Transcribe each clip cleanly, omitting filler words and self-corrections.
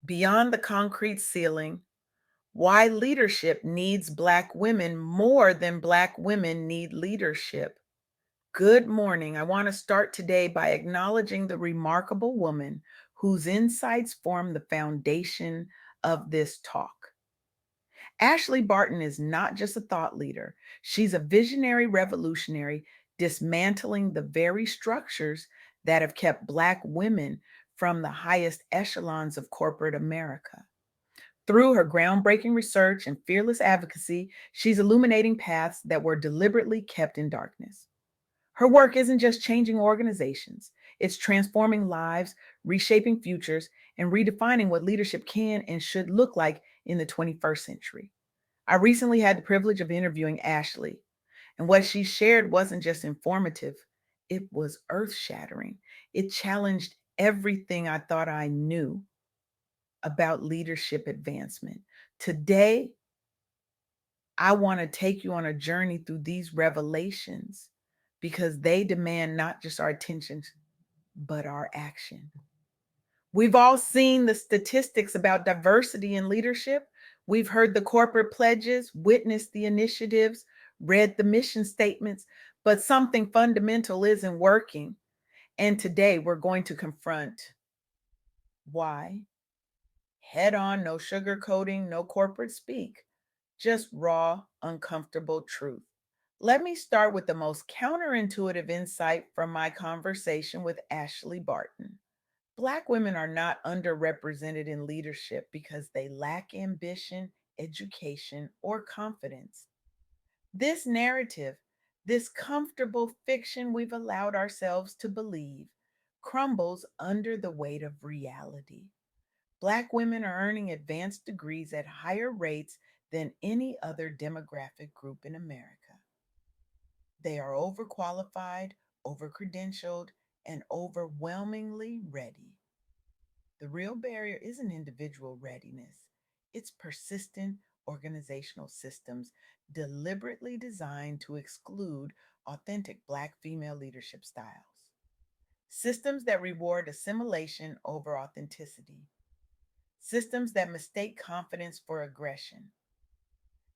Beyond the concrete ceiling, why leadership needs Black women more than Black women need leadership. Good morning. I want to start today by acknowledging the remarkable woman whose insights form the foundation of this talk. Ashley Barton is not just a thought leader, she's a visionary revolutionary dismantling the very structures that have kept Black women from the highest echelons of corporate America. Through her groundbreaking research and fearless advocacy, she's illuminating paths that were deliberately kept in darkness. Her work isn't just changing organizations, it's transforming lives, reshaping futures, and redefining what leadership can and should look like in the 21st century. I recently had the privilege of interviewing Ashley, and what she shared wasn't just informative, it was earth shattering. It challenged everything I thought I knew about leadership advancement. Today, I want to take you on a journey through these revelations because they demand not just our attention, but our action. We've all seen the statistics about diversity in leadership. We've heard the corporate pledges, witnessed the initiatives, read the mission statements, but something fundamental isn't working. And today we're going to confront why. Head on, no sugarcoating, no corporate speak, just raw, uncomfortable truth. Let me start with the most counterintuitive insight from my conversation with Ashley Barton. Black women are not underrepresented in leadership because they lack ambition, education, or confidence. This narrative, this comfortable fiction we've allowed ourselves to believe, crumbles under the weight of reality. Black women are earning advanced degrees at higher rates than any other demographic group in America. They are overqualified, overcredentialed, and overwhelmingly ready. The real barrier isn't individual readiness, it's persistent organizational systems deliberately designed to exclude authentic Black female leadership styles. Systems that reward assimilation over authenticity. Systems that mistake confidence for aggression.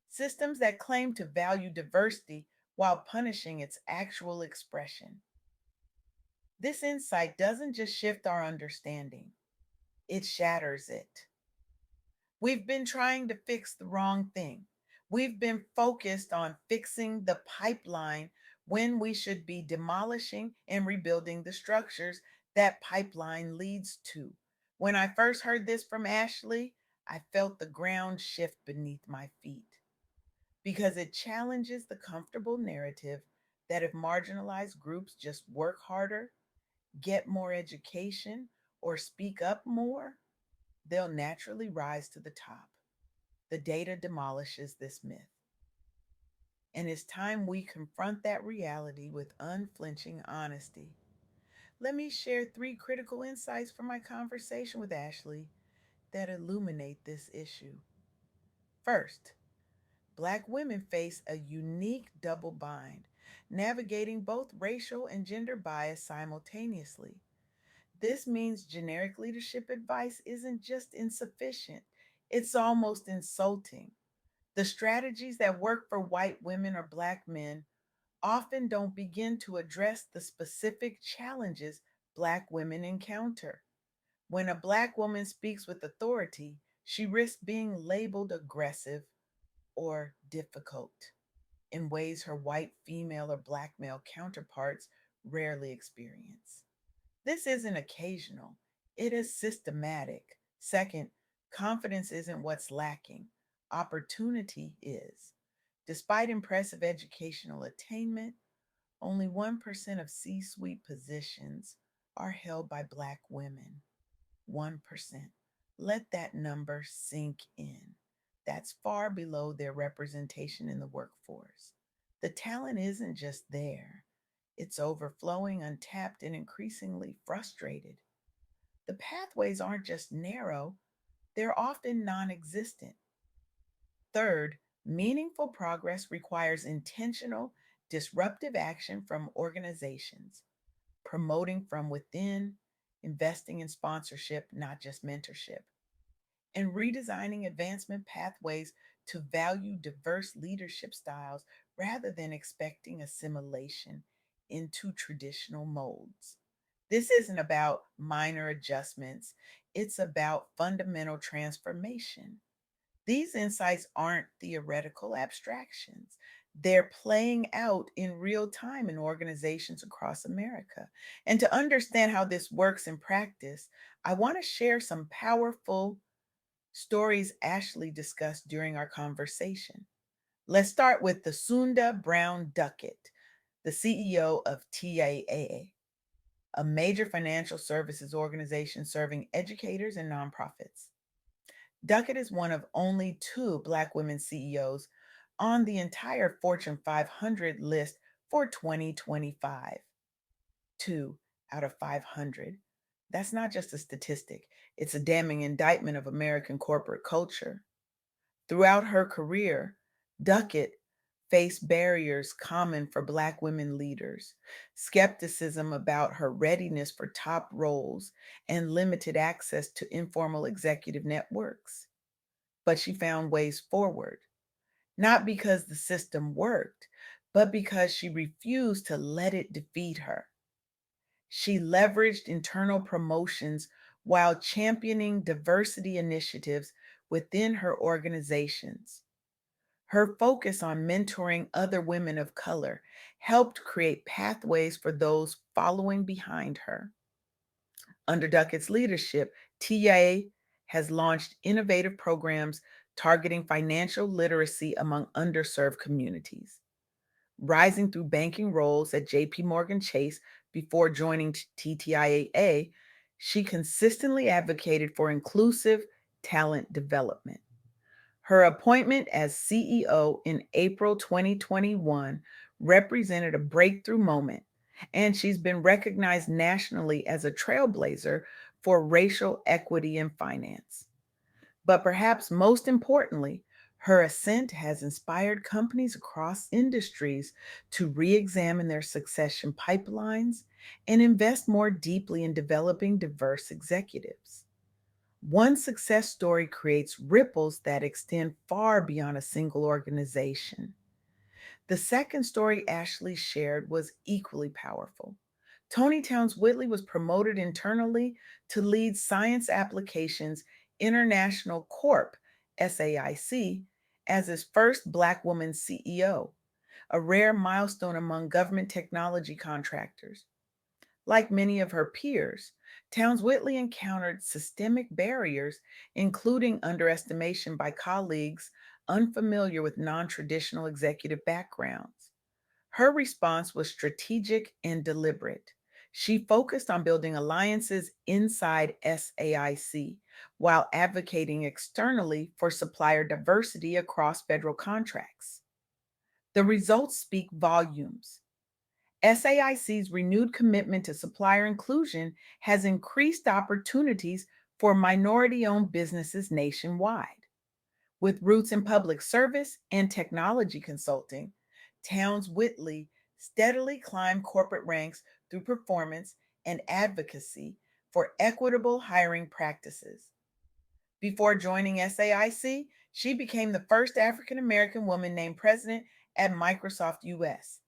Systems that claim to value diversity while punishing its actual expression. This insight doesn't just shift our understanding, it shatters it. We've been trying to fix the wrong thing. We've been focused on fixing the pipeline when we should be demolishing and rebuilding the structures that pipeline leads to. When I first heard this from Ashley, I felt the ground shift beneath my feet because it challenges the comfortable narrative that if marginalized groups just work harder, get more education, or speak up more, they'll naturally rise to the top. The data demolishes this myth. And it's time we confront that reality with unflinching honesty. Let me share three critical insights from my conversation with Ashley that illuminate this issue. First, Black women face a unique double bind, navigating both racial and gender bias simultaneously. This means generic leadership advice isn't just insufficient, it's almost insulting. The strategies that work for white women or Black men often don't begin to address the specific challenges Black women encounter. When a Black woman speaks with authority, she risks being labeled aggressive or difficult in ways her white female or Black male counterparts rarely experience. This isn't occasional, it is systematic. Second, confidence isn't what's lacking, opportunity is. Despite impressive educational attainment, only 1% of C suite positions are held by Black women. 1%. Let that number sink in. That's far below their representation in the workforce. The talent isn't just there, it's overflowing, untapped, and increasingly frustrated. The pathways aren't just narrow, they're often non existent. Third, meaningful progress requires intentional, disruptive action from organizations, promoting from within, investing in sponsorship, not just mentorship, and redesigning advancement pathways to value diverse leadership styles rather than expecting assimilation into traditional molds. This isn't about minor adjustments, it's about fundamental transformation. These insights aren't theoretical abstractions. They're playing out in real time in organizations across America. And to understand how this works in practice, I want to share some powerful stories Ashley discussed during our conversation. Let's start with the Sunda Brown Duckett, the CEO of TIAA, a major financial services organization serving educators and nonprofits. Duckett is one of only two Black women CEOs on the entire Fortune 500 list for 2025. Two out of 500. That's not just a statistic, it's a damning indictment of American corporate culture. Throughout her career, Duckett faced barriers common for Black women leaders, skepticism about her readiness for top roles, and limited access to informal executive networks. But she found ways forward, not because the system worked, but because she refused to let it defeat her. She leveraged internal promotions while championing diversity initiatives within her organizations. Her focus on mentoring other women of color helped create pathways for those following behind her. Under Duckett's leadership, TIA has launched innovative programs targeting financial literacy among underserved communities. Rising through banking roles at JP Morgan Chase before joining TTIAA, she consistently advocated for inclusive talent development. Her appointment as CEO in April 2021 represented a breakthrough moment, and she's been recognized nationally as a trailblazer for racial equity in finance. But perhaps most importantly, her ascent has inspired companies across industries to re examine their succession pipelines and invest more deeply in developing diverse executives. One success story creates ripples that extend far beyond a single organization. The second story Ashley shared was equally powerful. Tony Towns Whitley was promoted internally to lead Science Applications International Corp, SAIC, as his first Black woman CEO, a rare milestone among government technology contractors. Like many of her peers, Towns Whitley encountered systemic barriers, including underestimation by colleagues unfamiliar with non traditional executive backgrounds. Her response was strategic and deliberate. She focused on building alliances inside SAIC while advocating externally for supplier diversity across federal contracts. The results speak volumes. SAIC's renewed commitment to supplier inclusion has increased opportunities for minority owned businesses nationwide. With roots in public service and technology consulting, Towns Whitley steadily climbed corporate ranks through performance and advocacy for equitable hiring practices. Before joining SAIC, she became the first African American woman named president at Microsoft US,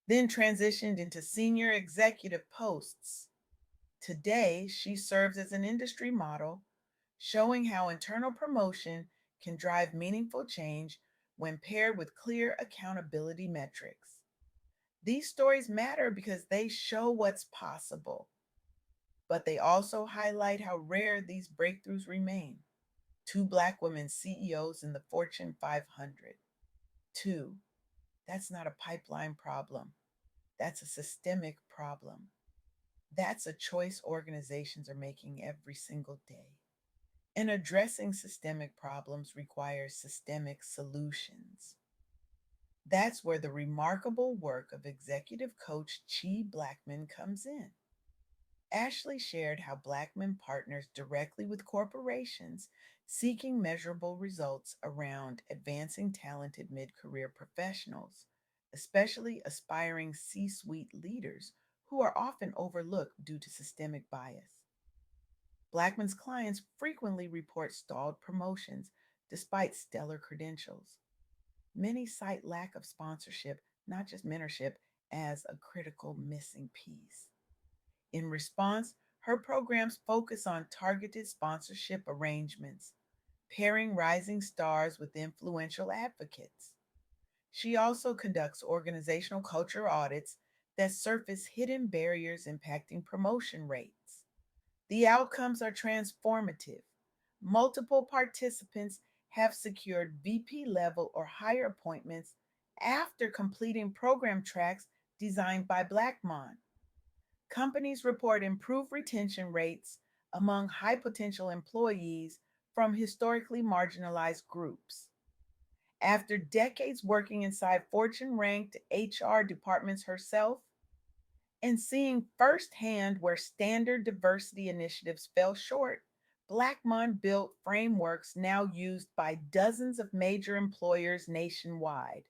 then transitioned into senior executive posts. Today, she serves as an industry model, showing how internal promotion can drive meaningful change when paired with clear accountability metrics. These stories matter because they show what's possible, but they also highlight how rare these breakthroughs remain. Two Black women CEOs in the Fortune 500. Two, that's not a pipeline problem. That's a systemic problem. That's a choice organizations are making every single day. And addressing systemic problems requires systemic solutions. That's where the remarkable work of executive coach Chi Blackman comes in. Ashley shared how Blackman partners directly with corporations seeking measurable results around advancing talented mid career professionals, especially aspiring C suite leaders who are often overlooked due to systemic bias. Blackman's clients frequently report stalled promotions despite stellar credentials. Many cite lack of sponsorship, not just mentorship, as a critical missing piece. In response, her programs focus on targeted sponsorship arrangements, pairing rising stars with influential advocates. She also conducts organizational culture audits that surface hidden barriers impacting promotion rates. The outcomes are transformative. Multiple participants have secured VP level or higher appointments after completing program tracks designed by Blackmon. Companies report improved retention rates among high potential employees from historically marginalized groups. After decades working inside Fortune ranked HR departments herself and seeing firsthand where standard diversity initiatives fell short, Blackmon built frameworks now used by dozens of major employers nationwide.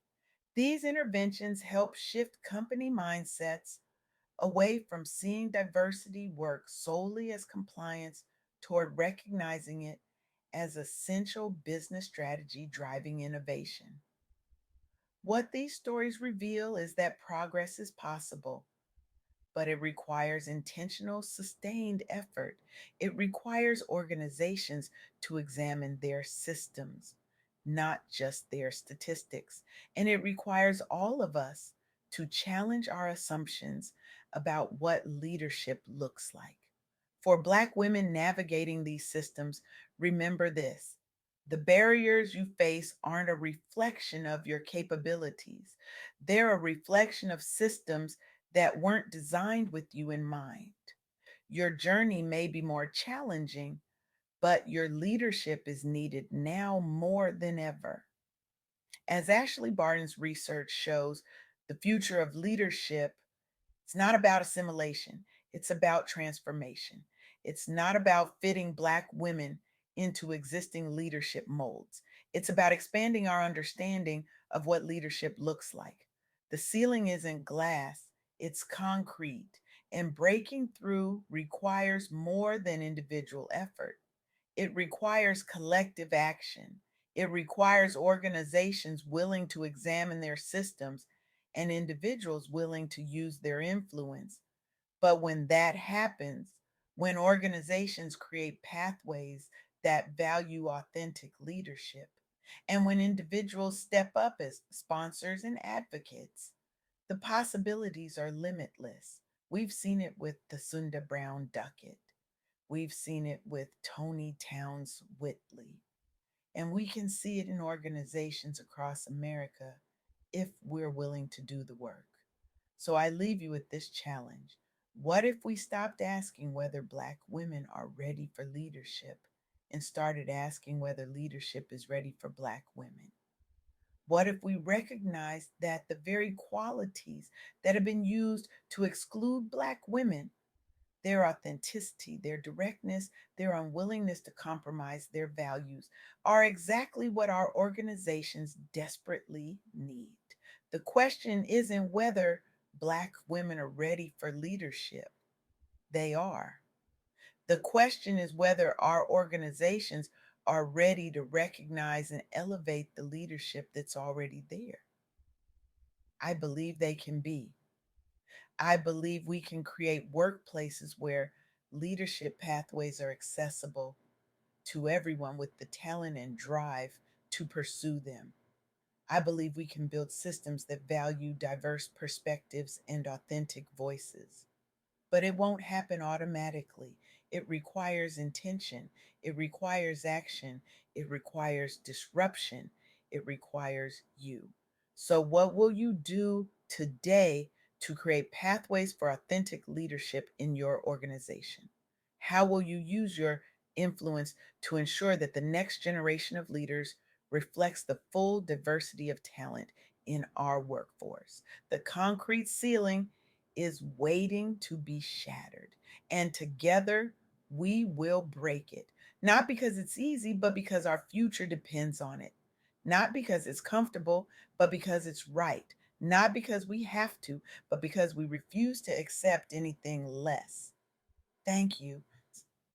These interventions help shift company mindsets away from seeing diversity work solely as compliance toward recognizing it as essential business strategy driving innovation. What these stories reveal is that progress is possible, but it requires intentional, sustained effort. It requires organizations to examine their systems, not just their statistics. And it requires all of us to challenge our assumptions about what leadership looks like. For Black women navigating these systems, remember this: the barriers you face aren't a reflection of your capabilities, they're a reflection of systems that weren't designed with you in mind. Your journey may be more challenging, but your leadership is needed now more than ever. As Ashley Barton's research shows, the future of leadership, it's not about assimilation, it's about transformation. It's not about fitting Black women into existing leadership molds. It's about expanding our understanding of what leadership looks like. The ceiling isn't glass, it's concrete, and breaking through requires more than individual effort. It requires collective action. It requires organizations willing to examine their systems and individuals willing to use their influence. But when that happens, when organizations create pathways that value authentic leadership, and when individuals step up as sponsors and advocates, the possibilities are limitless. We've seen it with the Sunda Brown Duckett. We've seen it with Tony Towns Whitley. And we can see it in organizations across America if we're willing to do the work. So I leave you with this challenge. What if we stopped asking whether Black women are ready for leadership and started asking whether leadership is ready for Black women? What if we recognized that the very qualities that have been used to exclude Black women, their authenticity, their directness, their unwillingness to compromise their values, are exactly what our organizations desperately need? The question isn't whether Black women are ready for leadership, they are. The question is whether our organizations are ready to recognize and elevate the leadership that's already there. I believe they can be. I believe we can create workplaces where leadership pathways are accessible to everyone with the talent and drive to pursue them. I believe we can build systems that value diverse perspectives and authentic voices. But it won't happen automatically. It requires intention, it requires action, it requires disruption, it requires you. So, what will you do today to create pathways for authentic leadership in your organization? How will you use your influence to ensure that the next generation of leaders reflects the full diversity of talent in our workforce? The concrete ceiling is waiting to be shattered. And together we will break it. Not because it's easy, but because our future depends on it. Not because it's comfortable, but because it's right. Not because we have to, but because we refuse to accept anything less. Thank you